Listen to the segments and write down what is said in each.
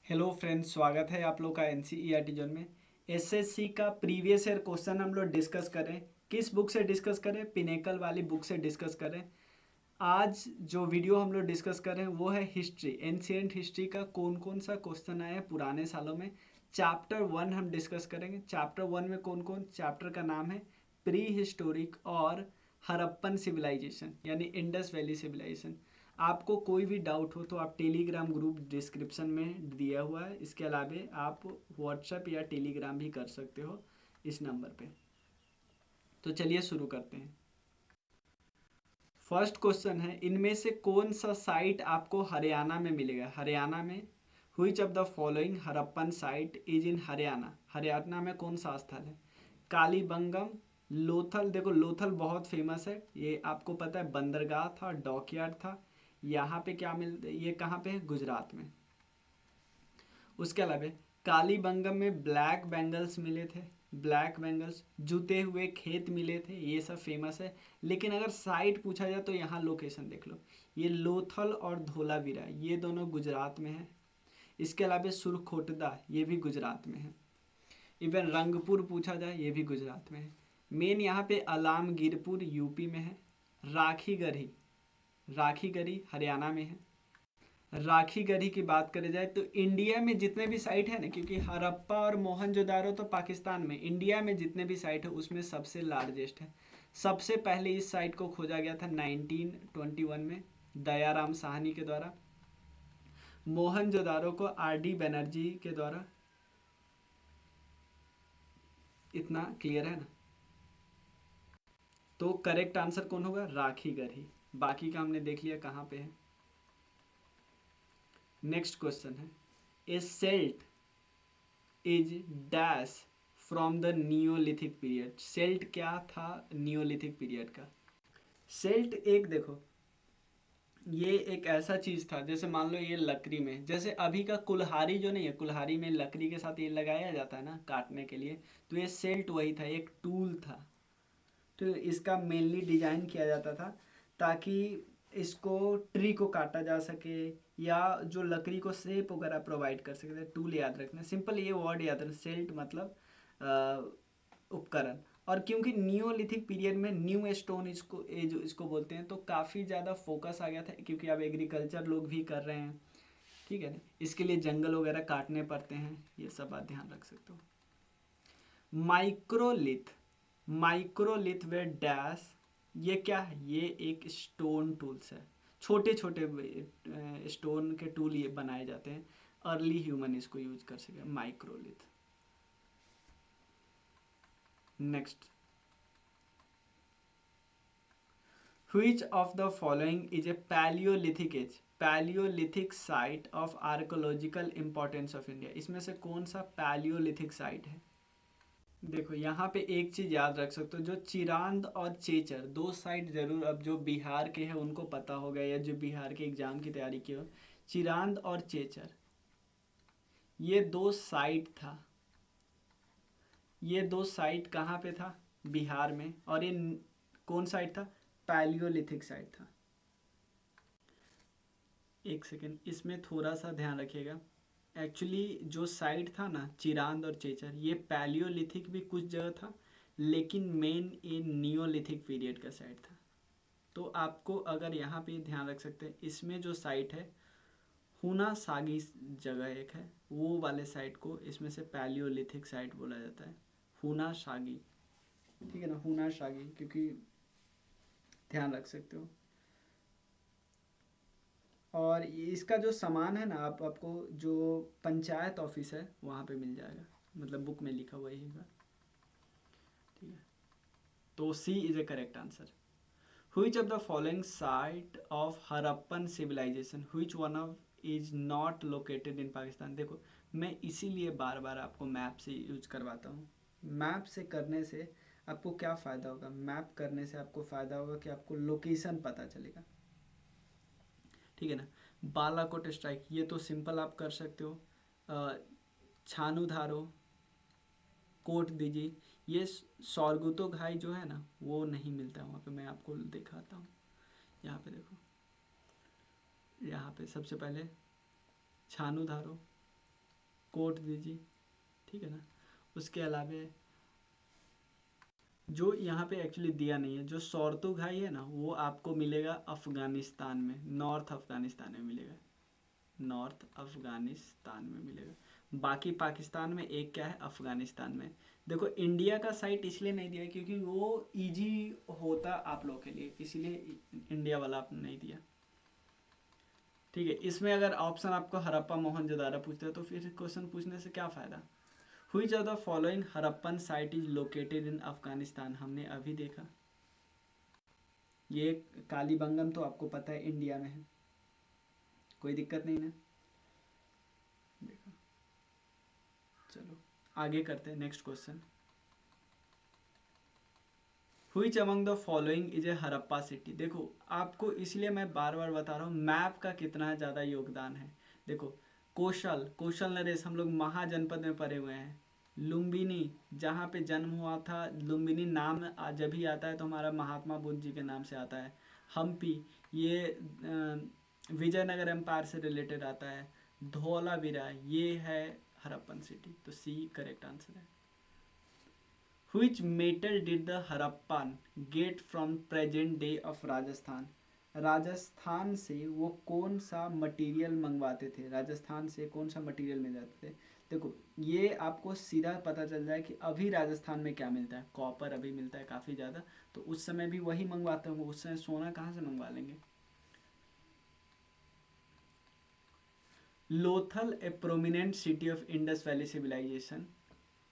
Hello friends, स्वागत है आप लोग का एनसीईआरटी जोन में। एसएससी का प्रीवियस ईयर क्वेश्चन हम लोग डिस्कस करें। किस बुक से डिस्कस करें? पिनेकल वाली बुक से डिस्कस करें। आज जो वीडियो हम लोग डिस्कस कर रहे हैं वो है हिस्ट्री, एंशिएंट हिस्ट्री का कौन कौन सा क्वेश्चन आया है पुराने सालों में। चैप्टर 1 हम डिस्कस करेंगे। चैप्टर 1 में कौन कौन, चैप्टर का नाम है प्री हिस्टोरिक और हड़प्पन सिविलाइजेशन यानी इंडस वैली सिविलाइजेशन। आपको कोई भी डाउट हो तो आप टेलीग्राम ग्रुप डिस्क्रिप्शन में दिया हुआ है। इसके अलावा आप व्हाट्सएप या टेलीग्राम भी कर सकते हो इस नंबर पे। तो चलिए शुरू करते हैं। फर्स्ट क्वेश्चन है, इनमें से कौन सा साइट आपको हरियाणा में मिलेगा? हरियाणा में which of the following Harappan site is in Haryana? Haryana में कौन सा स्थल है? कालीबंगम, लोथल। देखो लोथल बहुत फेमस है, ये आपको पता है, बंदरगाह था, डॉकयार्ड था। यहाँ पे क्या मिलता है, ये कहाँ पे है? गुजरात में। उसके अलावा कालीबंगम में ब्लैक बैंगल्स मिले थे, ब्लैक बैंगल्स, जूते हुए खेत मिले थे, ये सब फेमस है। लेकिन अगर साइट पूछा जाए तो यहाँ लोकेशन देख लो, ये लोथल और धोलावीरा ये दोनों गुजरात में है। इसके अलावा सुरखोटदा ये भी गुजरात में है। इवन रंगपुर पूछा जाए ये भी गुजरात में है। मेन यहाँ पे अलामगीरपुर यूपी में है। राखीगढ़ी, राखीगढ़ी हरियाणा में है। राखीगढ़ी की बात करी जाए तो इंडिया में जितने भी साइट है ना, क्योंकि हड़प्पा और मोहनजोदारो तो पाकिस्तान में, इंडिया में जितने भी साइट है उसमें सबसे लार्जेस्ट है। सबसे पहले इस साइट को खोजा गया था 1921 में दयाराम साहनी के द्वारा। मोहनजोदारो को आर डी बनर्जी के द्वारा। इतना क्लियर है ना? तो करेक्ट आंसर कौन होगा? राखीगढ़ी। बाकी का हमने देख लिया कहाँ पे है। नेक्स्ट क्वेश्चन है, a Celt is dash from the Neolithic period? Celt क्या था नियोलिथिक पीरियड का? सेल्ट एक, देखो ये एक ऐसा चीज था, जैसे मान लो ये लकड़ी में, जैसे अभी का कुल्हाड़ी जो नहीं है, कुल्हाड़ी में लकड़ी के साथ ये लगाया जाता है ना काटने के लिए, तो ये सेल्ट वही था, एक टूल था। तो इसका मेनली डिजाइन किया जाता था ताकि इसको ट्री को काटा जा सके या जो लकड़ी को शेप वगैरह प्रोवाइड कर सके। टूल याद रखना, सिंपल ये वर्ड याद रखना, सेल्ट मतलब उपकरण। और क्योंकि नियोलिथिक पीरियड में न्यू स्टोन इसको जो इसको बोलते हैं, तो काफ़ी ज़्यादा फोकस आ गया था, क्योंकि अब एग्रीकल्चर लोग भी कर रहे हैं, ठीक है ना, इसके लिए जंगल वगैरह काटने पड़ते हैं। ये सब बात ध्यान रख सकते हो। माइक्रोलिथ, माइक्रोलिथ वे डैश, ये क्या है? ये एक स्टोन टूल्स है, छोटे छोटे स्टोन के टूल ये बनाए जाते हैं। अर्ली ह्यूमन इसको यूज कर सके, microlith. Next, Which of the following is a Paleolithic age? Paleolithic site of archaeological importance of India? इसमें से कौन सा Paleolithic site है? देखो यहाँ पे एक चीज याद रख सकते हो, जो चिरांद और चेचर दो साइट जरूर, अब जो बिहार के हैं उनको पता होगा, या जो बिहार के एग्जाम की तैयारी की हो, चिरांद और चेचर ये दो साइट था। ये दो साइट कहाँ पे था? बिहार में। और ये कौन साइट था? पैलियोलिथिक साइट था। एक सेकेंड, इसमें थोड़ा सा ध्यान रखिएगा। एक्चुअली जो साइट था ना चिरांद और चेचर, ये पैलियोलिथिक भी कुछ जगह था, लेकिन मेन ये नियोलिथिक पीरियड का साइट था। तो आपको अगर यहाँ पे ध्यान रख सकते हैं, इसमें जो साइट है हुना सागी जगह एक है, वो वाले साइट को इसमें से पैलियोलिथिक साइट बोला जाता है, हुना सागी। ठीक है ना, हुना सागी, क्योंकि ध्यान रख सकते हो। और इसका जो सामान है ना, आपको जो पंचायत ऑफिस है वहाँ पे मिल जाएगा, मतलब बुक में लिखा हुआ यही बात। ठीक है, तो C is a correct answer. Which of the following site of Harappan civilization, which one of is not located in Pakistan? देखो मैं इसीलिए बार बार आपको मैप से यूज करवाता हूँ। मैप से करने से आपको क्या फ़ायदा होगा? मैप करने से आपको फ़ायदा होगा कि आपको लोकेशन पता चलेगा, ठीक है ना। बालाकोट स्ट्राइक ये तो सिंपल आप कर सकते हो। छानू धारो, कोट दीजिए, ये सौरगुतो घाई जो है ना वो नहीं मिलता है वहाँ पे। मैं आपको दिखाता हूँ, यहाँ पे देखो, यहाँ पे सबसे पहले छानू धारो, कोट दीजिए, ठीक है ना। उसके अलावा जो यहाँ पे एक्चुअली दिया नहीं है, जो सोर्तुगाई है ना, वो आपको मिलेगा अफगानिस्तान में, नॉर्थ अफगानिस्तान में मिलेगा, नॉर्थ अफगानिस्तान में मिलेगा। बाकी पाकिस्तान में एक क्या है, अफगानिस्तान में। देखो इंडिया का साइट इसलिए नहीं दिया क्योंकि वो इजी होता आप लोग के लिए, इसलिए इंडिया वाला आपने नहीं दिया, ठीक है। इसमें अगर ऑप्शन आपको हड़प्पा मोहनजोदारो पूछते हैं तो फिर क्वेश्चन पूछने से क्या फ़ायदा। Which of the following Harappan site is located in Afghanistan, हमने अभी देखा। ये कालीबंगम तो आपको पता है इंडिया में है, कोई दिक्कत नहीं ना, देखो। चलो आगे करते हैं, next question. Which among the following is a Harappa city. देखो आपको इसलिए मैं बार बार बता रहा हूँ मैप का कितना ज़्यादा योगदान है। देखो कौशल नरेश हम लोग महाजनपद में पढ़े हुए हैं। लुम्बिनी जहाँ पे जन्म हुआ था, लुम्बिनी नाम जब भी आता है तो हमारा महात्मा बुद्ध जी के नाम से आता है। हम्पी ये विजयनगर एम्पायर से रिलेटेड आता है। धौलावीरा ये है हड़प्पन सिटी, तो सी करेक्ट आंसर है। Which metal did the Harappan get from present day of Rajasthan. Rajasthan से वो कौन सा मटेरियल मंगवाते थे, राजस्थान से कौन सा मटेरियल मिल जाते थे। देखो ये आपको सीधा पता चल जाए कि अभी राजस्थान में क्या मिलता है, कॉपर अभी मिलता है काफ़ी ज़्यादा, तो उस समय भी वही मंगवाते होंगे, उस समय सोना कहाँ से मंगवा लेंगे। Lothal a prominent city of Indus valley civilization,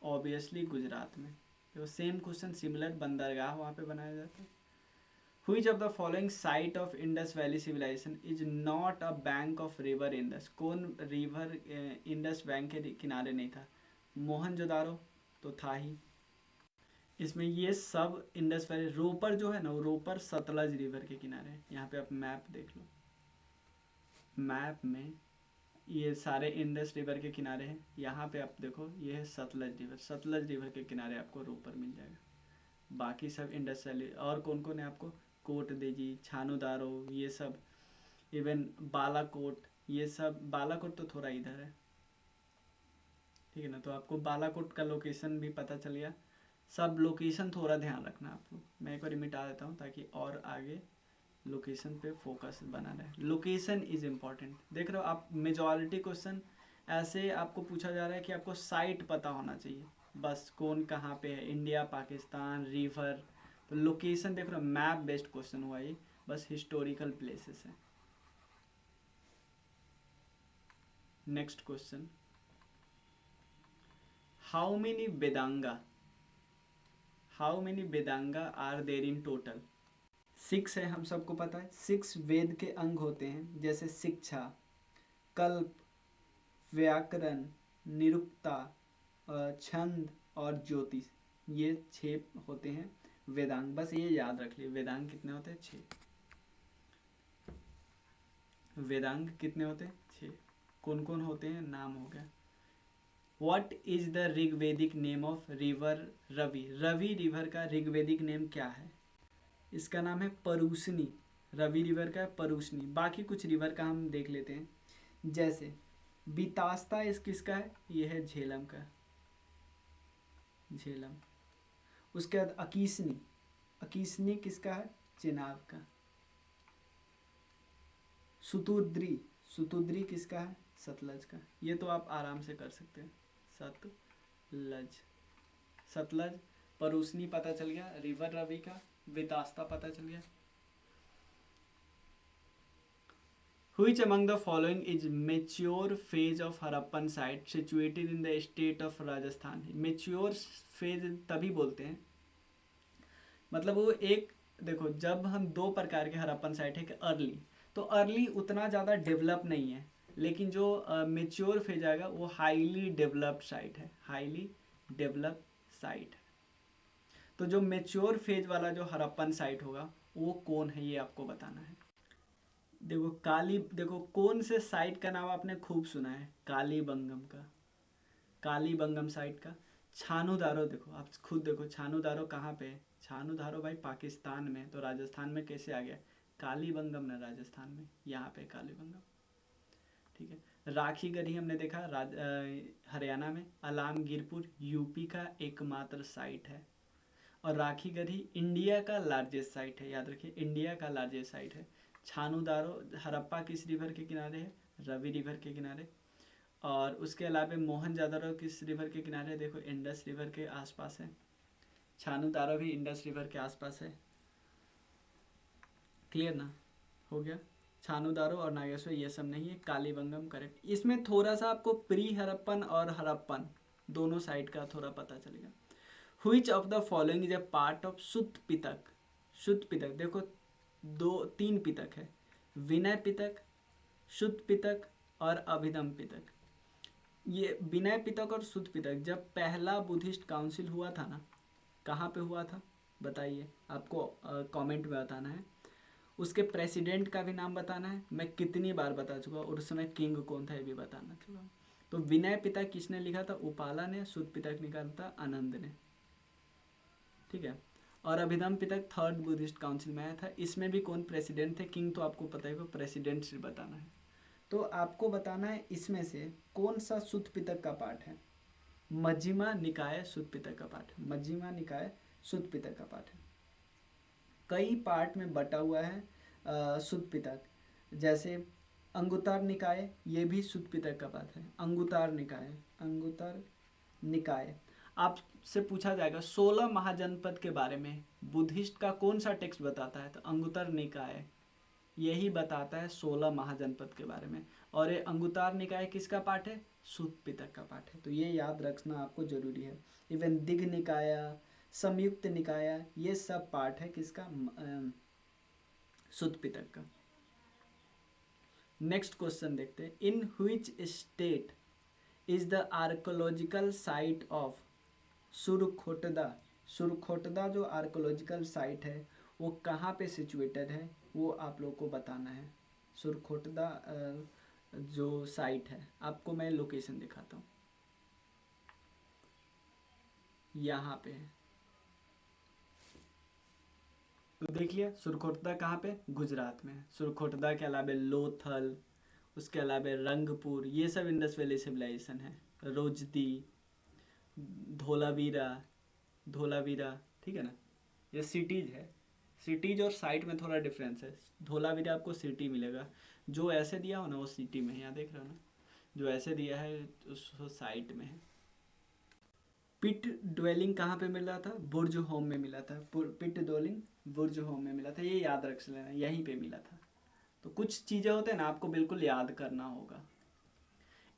obviously Gujarat में। तो सेम क्वेश्चन सिमिलर, बंदरगाह वहाँ पे बनाया जाता है। Which of the following site of Indus valley civilization is not a bank of river Indus. कौन रिवर इंडस बैंक के किनारे नहीं था। मोहनजोदारो तो था ही। इसमें ये सब इंडस वैली, रोपर जो है ना, वो रोपर सतलज रिवर के किनारे है। यहाँ पे आप मैप देख लो, मैप में ये सारे इंडस रिवर के किनारे हैं। यहाँ पे आप देखो ये है सतलज रिवर, सतलज रिवर के किनारे आपको रोपर मिल जाएगा। बाकी सब इंडस वैली, और कौन कौन है आपको, कोट देजी, छानूदारो, ये सब, इवन बालाकोट, ये सब। बालाकोट तो थोड़ा इधर है, ठीक है ना। तो आपको बालाकोट का लोकेशन भी पता चल गया। सब लोकेशन थोड़ा ध्यान रखना आप लोग, मैं एक बार मिटा देता हूँ ताकि और आगे लोकेशन पे फोकस बना रहे। Location is important. देख रहे हो आप, मेजॉरिटी क्वेश्चन ऐसे आपको पूछा जा रहा है कि आपको साइट पता होना चाहिए, बस कौन कहाँ पे है, इंडिया पाकिस्तान रिवर। तो लोकेशन देख रहे हो, मैप बेस्ड क्वेश्चन हुआ ये, बस हिस्टोरिकल प्लेसेस है। Next question, how many Vedanga are there in total. 6 है, हम सबको पता है। 6 वेद के अंग होते हैं, जैसे शिक्षा, कल्प, व्याकरण, निरुक्ता, छंद और ज्योतिष। ये 6 होते हैं वेदांग, बस ये याद रख लिए। वेदांग कितने होते हैं, 6। वेदांग कितने होते हैं, 6। कौन कौन होते हैं, नाम हो गया। What is the Rigvedic name of river Ravi. Ravi river का ऋग्वेदिक नेम क्या है। इसका नाम है परूसनी। रवि रिवर का परूसनी। बाकी कुछ रिवर का हम देख लेते हैं, जैसे बीतास्ता इस किसका है, ये है झेलम का, झेलम। उसके बाद अकीसनी, अकीसनी किसका है, चेनाब का। सुतुद्री, सुतुद्री किसका है, सतलज का। ये तो आप आराम से कर सकते हैं, सतलज, सतलज। परूसनी पता चल गया, रिवर रवि का। वितास्ता पता चल गया। Which among the following is mature phase of Harappan site situated in the state of Rajasthan। mature phase तभी बोलते हैं, मतलब वो एक, देखो जब हम 2 प्रकार के हड़प्पन साइट है कि अर्ली, तो अर्ली उतना ज़्यादा डेवलप नहीं है, लेकिन जो मेच्योर फेज आएगा वो हाईली डेवलप्ड साइट है, हाईली डेवलप्ड साइट है। तो जो मेच्योर फेज वाला जो हड़प्पन साइट होगा वो कौन है, ये आपको बताना है। देखो कौन से साइट का नाम आपने खूब सुना है, कालीबंगम का, कालीबंगम साइट का। छानूदारो, देखो आप खुद देखो छानूदारो कहाँ पे है, छानूदारो भाई पाकिस्तान में, तो राजस्थान में कैसे आ गया, कालीबंगम ना राजस्थान में, यहाँ पे कालीबंगम, ठीक है। राखी गढ़ी हमने देखा हरियाणा में। अलामगीरपुर यूपी का एकमात्र साइट है। और राखी गढ़ी इंडिया का लार्जेस्ट साइट है, याद रखिए इंडिया का लार्जेस्ट साइट है। छानू दारो हड़प्पा किस रिवर के किनारे है? रवि रिवर के किनारे। और उसके अलावा मोहनजोदड़ो किस रिवर के किनारे है? देखो इंडस रिवर के आसपास है। छानू दारो भी इंडस रिवर के आसपास है। क्लियर ना? हो गया। छानू दारो और नागेश्वर ये सब नहीं है। कालीबंगम करेक्ट। इसमें थोड़ा सा आपको प्री हड़प्पन और हड़प्पन दोनों साइड का थोड़ा पता चलेगा। Which of the following is a part of शुद्ध पितक? शुद्ध पितक देखो दो तीन पितक है, विनय पितक, शुद्ध पितक और अभिधम पितक। ये विनय पितक और शुद्ध पितक जब पहला बुद्धिस्ट काउंसिल हुआ था ना, कहाँ पे हुआ था बताइए, आपको कमेंट में बताना है। उसके प्रेसिडेंट का भी नाम बताना है, मैं कितनी बार बता चुका और उस समय किंग कौन था ये भी बताना चुका। तो विनय पितक किसने लिखा था? उपाला ने। शुद्ध पितक निकाला था आनंद ने। ठीक है। और Abhidhamma Pitaka third Buddhist council में आया था। इसमें भी कौन प्रेसिडेंट थे? किंग तो आपको पता है, प्रेसिडेंट से बताना है। तो आपको बताना है इसमें से कौन सा शुद्ध पितक का पाठ है। मज्जिमा निकाय शुद्ध पितक का पाठ है। मज्जिमा निकाय शुद्ध पितक का पाठ है। कई पार्ट में बटा हुआ है शुद्ध पितक, जैसे अंगुत्तर निकाय, ये भी शुद्ध पितक का पाठ है। अंगुत्तर निकाय, अंगुत्तर निकाय। आपसे पूछा जाएगा 16 महाजनपद के बारे में बुद्धिस्ट का कौन सा टेक्स्ट बताता है? तो अंगुत्तर निकाय यही बताता है 16 महाजनपद के बारे में। और ये अंगुत्तर निकाय किसका पाठ है? शुद्ध पितक का पाठ है। तो ये याद रखना आपको जरूरी है। इवन दिघ निकाय, संयुक्त निकाय, ये सब पाठ है किसका? शुद्ध पितक का। नेक्स्ट क्वेश्चन देखते हैं। In which state is the archaeological site of Surkotada? Surkotada जो आर्कोलॉजिकल साइट है वो कहाँ पे सिचुएटेड है, वो आप लोग को बताना है। सुरखोटदा जो साइट है, आपको मैं लोकेशन दिखाता हूँ, यहाँ पे है। तो देख लिया सुरखोटदा कहाँ पे? गुजरात में। सुरखोटदा के अलावा लोथल, उसके अलावा रंगपुर, ये सब इंडस वैली सिविलाइजेशन है। रोजदी, धोलावीरा, धोलावीरा, ठीक है ना, ये सिटीज है। सिटीज और साइट में थोड़ा डिफरेंस है। धोलावीरा आपको सिटी मिलेगा, जो ऐसे दिया हो ना वो सिटी में है। यहाँ देख रहे हो ना, जो ऐसे दिया है उस साइट में है। पिट ड्वेलिंग कहाँ पे मिल रहा था? बुर्ज होम में मिला था। पिट ड्वेलिंग बुर्ज होम में मिला था, ये याद रख लेना, यहीं पे मिला था। तो कुछ चीज़ें होते हैं ना आपको बिल्कुल याद करना होगा।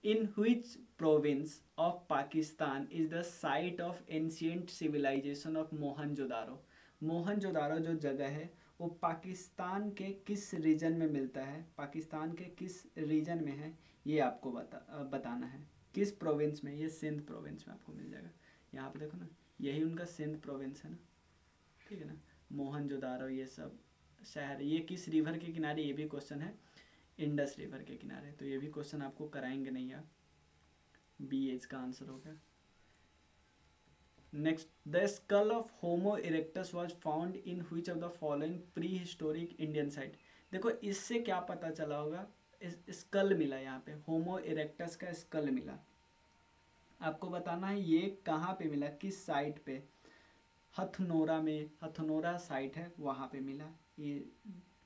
इन which province of Pakistan is the site of ancient civilization of Mohenjodaro? Mohenjodaro जो जगह है वो पाकिस्तान के किस रीजन में मिलता है? पाकिस्तान के किस रीजन में है ये आपको बताना है। किस प्रोविंस में? ये सिंध प्रोविंस में आपको मिल जाएगा। यहाँ पे देखो ना, यही उनका सिंध प्रोविंस है ना, ठीक है ना। मोहनजोदारो ये सब शहर, ये किस रिवर के किनारे, ये भी क्वेश्चन है। इंडस रिवर के किनारे। तो ये भी क्वेश्चन आपको कराएंगे नहीं यार, बी इसका आंसर होगा। Next, the skull of homo erectus was found in which of the following pre historic Indian site? देखो इससे क्या पता चला होगा, स्कल मिला यहाँ पे, होमो इरेक्टस का स्कल मिला। आपको बताना है ये कहाँ पे मिला, किस साइट पे? हथनोरा में, हथनोरा साइट है वहाँ पे मिला ये,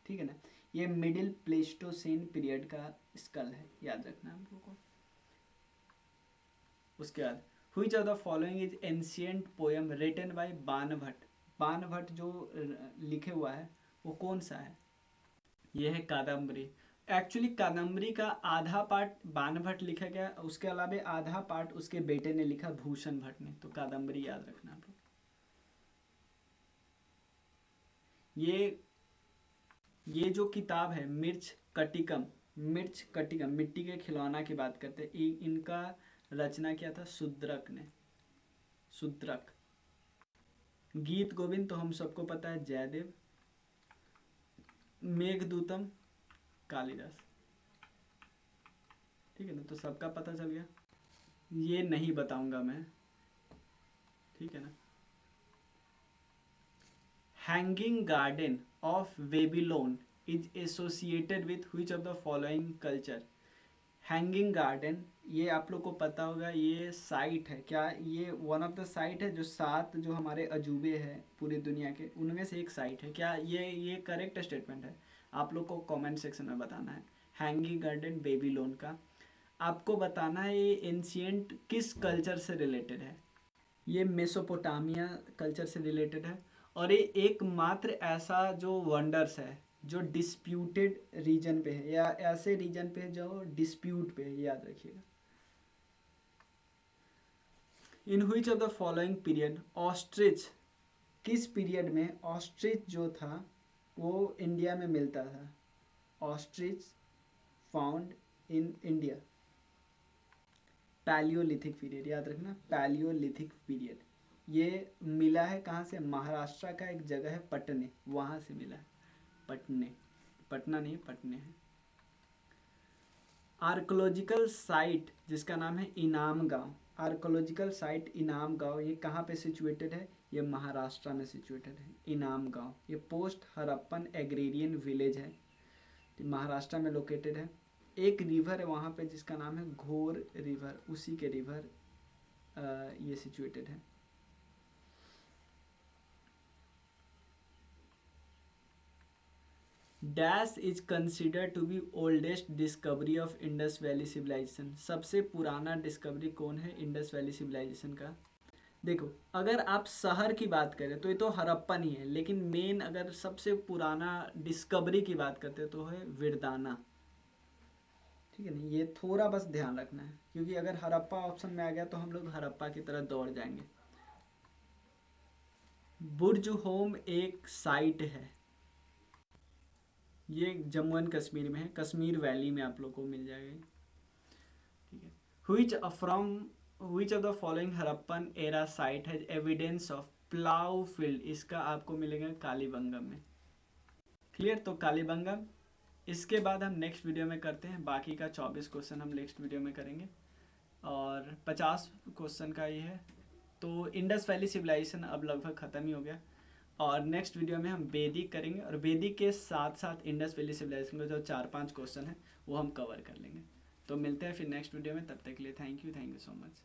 ठीक है ना। ये मिडिल प्लेस्टोसीन पीरियड का स्कल है, याद रखना हम लोगों को। उसके बाद which of the following is ancient poem written by Banabhatta? Banabhatta जो लिखे हुआ है वो कौन सा है? ये है कादम्बरी। एक्चुअली कादम्बरी का आधा पार्ट बाणभट्ट लिखा गया, उसके अलावा आधा पार्ट उसके बेटे ने लिखा, भूषण भट्ट ने। तो कादम्बरी याद रखना आप लोग। ये जो किताब है मिर्च कटिकम, मिर्च कटिकम, मिट्टी के खिलौना की बात करते हैं, इनका रचना किया था शूद्रक ने, शूद्रक। गीत गोविंद तो हम सबको पता है जयदेव। मेघदूतम कालिदास, ठीक है ना, तो सबका पता चल गया। ये नहीं बताऊंगा मैं, ठीक है ना। Hanging garden of Babylon is associated with which of the following culture? Hanging garden, ये आप लोग को पता होगा, ये साइट है क्या, ये वन ऑफ द साइट है जो 7 जो हमारे अजूबे हैं पूरी दुनिया के, उनमें से एक साइट है क्या, ये करेक्ट स्टेटमेंट है? आप लोग को कमेंट सेक्शन में बताना है। हैंगिंग गार्डन बेबीलोन का। आपको बताना है ये एंशियंट किस कल्चर से रिलेटेड है। ये मेसोपोटामिया कल्चर से रिलेटेड है, और ये एकमात्र ऐसा जो वंडर्स है जो डिस्प्यूटेड रीजन पे है, या ऐसे रीजन पे है जो डिस्प्यूट पे है, याद रखिएगा। In which of the following period ostrich, किस पीरियड में ऑस्ट्रिच जो था वो इंडिया में मिलता था? Ostrich found in India. Palaeolithic period, याद रखना, पैलियोलिथिक पीरियड। ये मिला है कहाँ से? महाराष्ट्र का एक जगह है पटने, वहाँ से मिला है। पटने, पटना नहीं, पटने है। आर्कोलॉजिकल साइट जिसका नाम है इनाम गांव, आर्कोलॉजिकल साइट इनाम गांव, ये कहाँ पे सिचुएटेड है? ये महाराष्ट्र में सिचुएटेड है इनाम गांव। ये पोस्ट हरप्पन एग्रेरियन विलेज है, महाराष्ट्र में लोकेटेड है। एक रिवर है वहाँ पे जिसका नाम है घोर रिवर, उसी के रिवर ये सिचुएटेड है। Dash is consider to be oldest discovery of Indus valley civilization, सबसे पुराना डिस्कवरी कौन है इंडस वैली सिविलाइजेशन का? देखो, अगर आप शहर की बात करें तो ये तो हड़प्पन ही है, लेकिन मेन अगर सबसे पुराना डिस्कवरी की बात करते तो है विरदाना। ठीक है ना, ये थोड़ा बस ध्यान रखना है, क्योंकि अगर हड़प्पा ऑप्शन में आ गया तो हम लोग हड़प्पा की तरह दौड़ जाएंगे। बुर्ज होम एक साइट है, ये जम्मू एंड कश्मीर में है, कश्मीर वैली में आप लोग को मिल जाएगा। ठीक है। Which of the following Harappan era site has evidence of plough field, इसका आपको मिलेगा कालीबंगम में। क्लियर? तो कालीबंगम। इसके बाद हम नेक्स्ट वीडियो में करते हैं, बाकी का 24 क्वेश्चन हम नेक्स्ट वीडियो में करेंगे, और 50 क्वेश्चन का ये है। तो इंडस वैली सिविलाइजेशन अब लगभग ख़त्म ही हो गया, और नेक्स्ट वीडियो में हम वैदिक करेंगे, और वैदिक के साथ साथ इंडस वैली सिविलाइजेशन का जो 4-5 क्वेश्चन है वो हम कवर कर लेंगे। तो मिलते हैं फिर नेक्स्ट वीडियो में, तब तक के लिए थैंक यू सो मच।